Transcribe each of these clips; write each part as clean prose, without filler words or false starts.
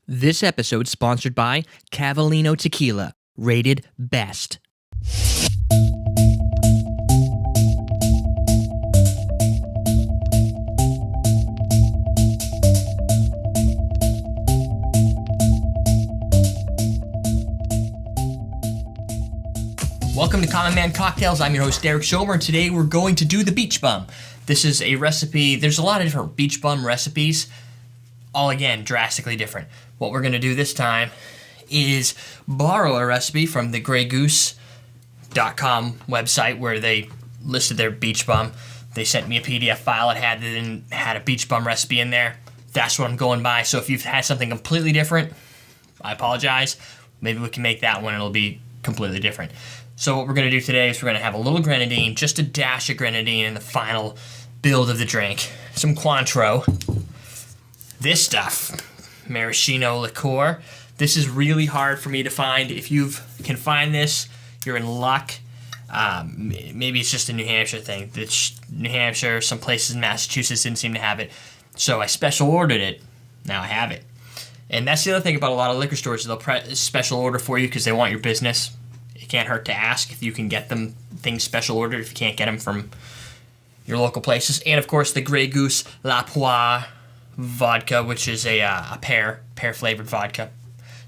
This episode sponsored by Cavallino Tequila, rated best. Welcome to Common Man Cocktails. I'm your host, Derek Schomer, and today we're going to do the beach bum. This is a recipe. There's a lot of different beach bum recipes, all again drastically different. What we're going to do this time is borrow a recipe from the greygoose.com website where they listed their beach bum. They sent me a PDF file. It had a beach bum recipe in there. That's what I'm going by. So if you've had something completely different, I apologize. Maybe we can make that one and it'll be completely different. So what we're going to do today is we're going to have a little grenadine, just a dash of grenadine in the final build of the drink. Some cointreau. This stuff, maraschino liqueur. This is really hard for me to find. If you can find this, you're in luck. Maybe it's just a New Hampshire thing. New Hampshire, some places in Massachusetts didn't seem to have it. So I special ordered it. Now I have it. And that's the other thing about a lot of liquor stores. They'll special order for you because they want your business. It can't hurt to ask if you can get them things special ordered if you can't get them from your local places. And of course the Grey Goose Poire vodka, which is a pear flavored vodka.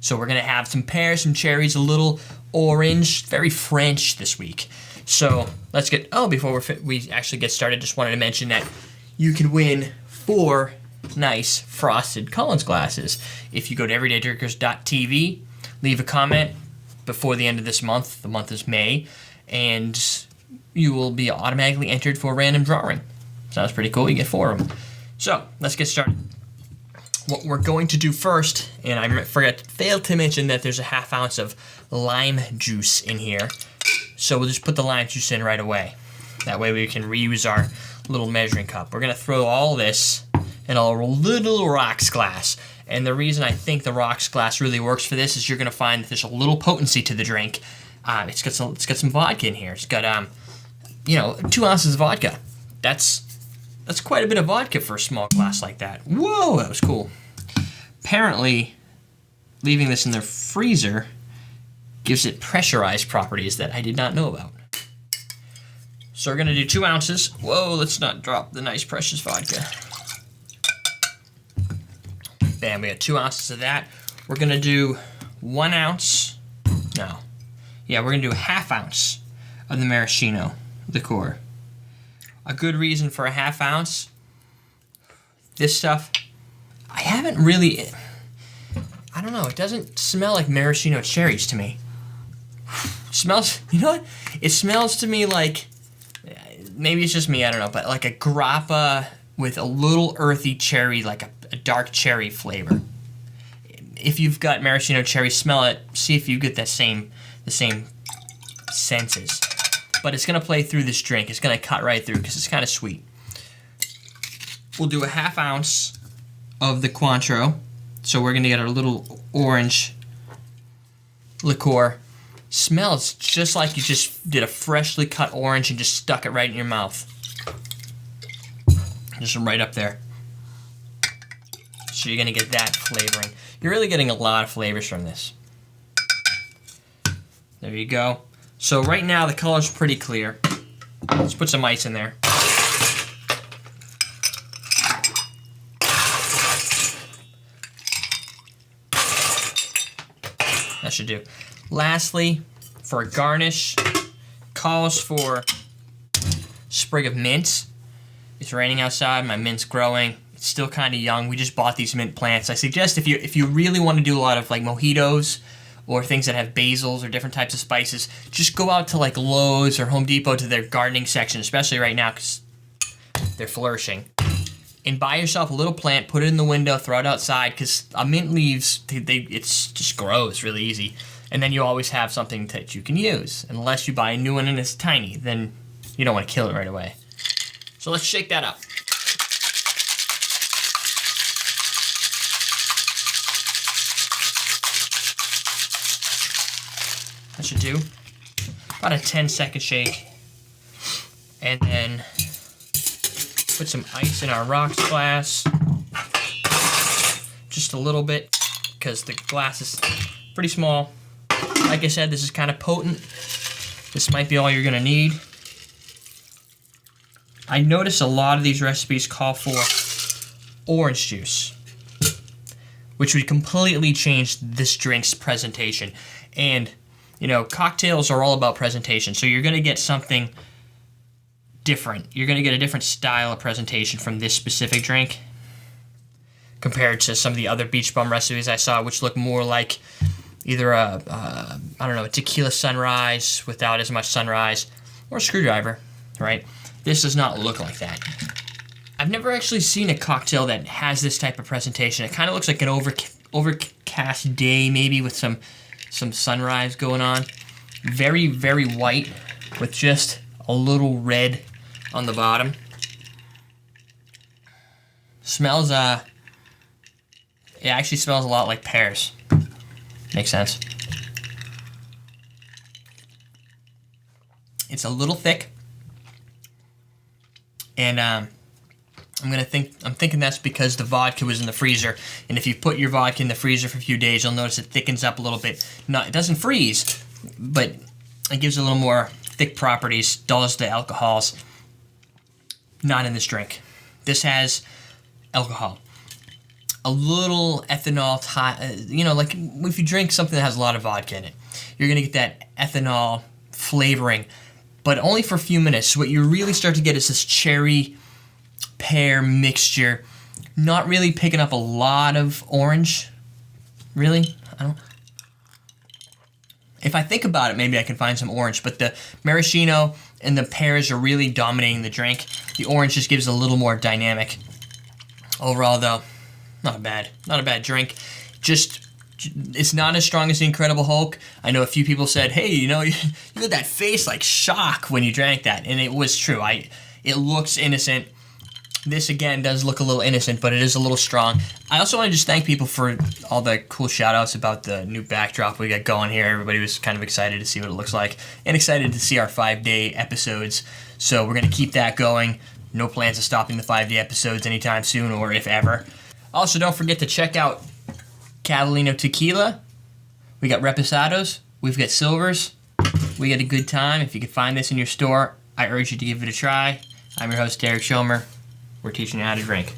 So we're gonna have some pears, some cherries, a little orange, very French this week. So let's get. Before we actually get started, just wanted to mention that you can win 4 nice frosted Collins glasses if you go to everydaydrinkers.tv, leave a comment before the end of this month. The month is May, and you will be automatically entered for a random drawing. Sounds pretty cool. You get 4 of them. So let's get started. What we're going to do first, and I failed to mention that there's a ½ ounce of lime juice in here. So we'll just put the lime juice in right away. That way we can reuse our little measuring cup. We're gonna throw all this in a little rocks glass. And the reason I think the rocks glass really works for this is you're gonna find that there's a little potency to the drink. It's got some vodka in here. It's got 2 ounces of vodka. That's quite a bit of vodka for a small glass like that. Whoa, that was cool. Apparently, leaving this in the freezer gives it pressurized properties that I did not know about. So we're gonna do 2 ounces. Whoa, let's not drop the nice precious vodka. Bam, we got 2 ounces of that. We're gonna do 1 ounce. No. Yeah, we're gonna do a ½ ounce of the maraschino liqueur. A good reason for a ½ ounce. This stuff, I haven't really, I don't know, it doesn't smell like maraschino cherries to me. It smells, you know what? It smells to me like, maybe it's just me, I don't know, but like a grappa with a little earthy cherry, like a dark cherry flavor. If you've got maraschino cherry, smell it, see if you get the same senses. But it's gonna play through this drink. It's gonna cut right through because it's kind of sweet. We'll do a ½ ounce of the cointreau. So we're gonna get our little orange liqueur. Smells just like you just did a freshly cut orange and just stuck it right in your mouth. Just right up there. So you're gonna get that flavoring. You're really getting a lot of flavors from this. There you go. So right now the color's pretty clear. Let's put some ice in there. That should do. Lastly, for a garnish, calls for sprig of mint. It's raining outside, my mint's growing. It's still kind of young. We just bought these mint plants. I suggest if you really want to do a lot of like mojitos or things that have basils or different types of spices, just go out to like Lowe's or Home Depot to their gardening section, especially right now because they're flourishing. And buy yourself a little plant, put it in the window, throw it outside, because mint leaves, it's just grows really easy. And then you always have something that you can use. Unless you buy a new one and it's tiny, then you don't want to kill it right away. So let's shake that up. That should do. About a 10-second shake. And then put some ice in our rocks glass. Just a little bit. because the glass is pretty small. Like I said, this is kind of potent. This might be all you're gonna need. I notice a lot of these recipes call for orange juice, which would completely change this drink's presentation. And, you know, cocktails are all about presentation, so you're gonna get something different. You're gonna get a different style of presentation from this specific drink compared to some of the other beach bum recipes I saw, which look more like either I don't know, a tequila sunrise without as much sunrise, or a screwdriver, right? This does not look like that. I've never actually seen a cocktail that has this type of presentation. It kind of looks like an overcast day, maybe with some sunrise going on. Very, very white with just a little red on the bottom. Smells, it actually smells a lot like pears. Makes sense. It's a little thick, and I'm thinking that's because the vodka was in the freezer. And if you put your vodka in the freezer for a few days, you'll notice it thickens up a little bit. It doesn't freeze, but it gives it a little more thick properties, dulls the alcohols. Not in this drink. This has alcohol. A little ethanol, you know, like if you drink something that has a lot of vodka in it, you're gonna get that ethanol flavoring, but only for a few minutes. What you really start to get is this cherry pear mixture, not really picking up a lot of orange. Really? If I think about it, maybe I can find some orange, but the maraschino and the pears are really dominating the drink. The orange just gives a little more dynamic. Overall, though, not a bad drink. Just, it's not as strong as the Incredible Hulk. I know a few people said, hey, you know, you got that face like shock when you drank that, and it was true. It looks innocent. This, again, does look a little innocent, but it is a little strong. I also want to just thank people for all the cool shout-outs about the new backdrop we got going here. Everybody was kind of excited to see what it looks like, and excited to see our 5-day episodes. So we're going to keep that going. No plans of stopping the 5-day episodes anytime soon, or if ever. Also, don't forget to check out Catalino Tequila. We got Reposados. We've got Silvers. We got a good time. If you can find this in your store, I urge you to give it a try. I'm your host, Derek Schomer. We're teaching you how to drink.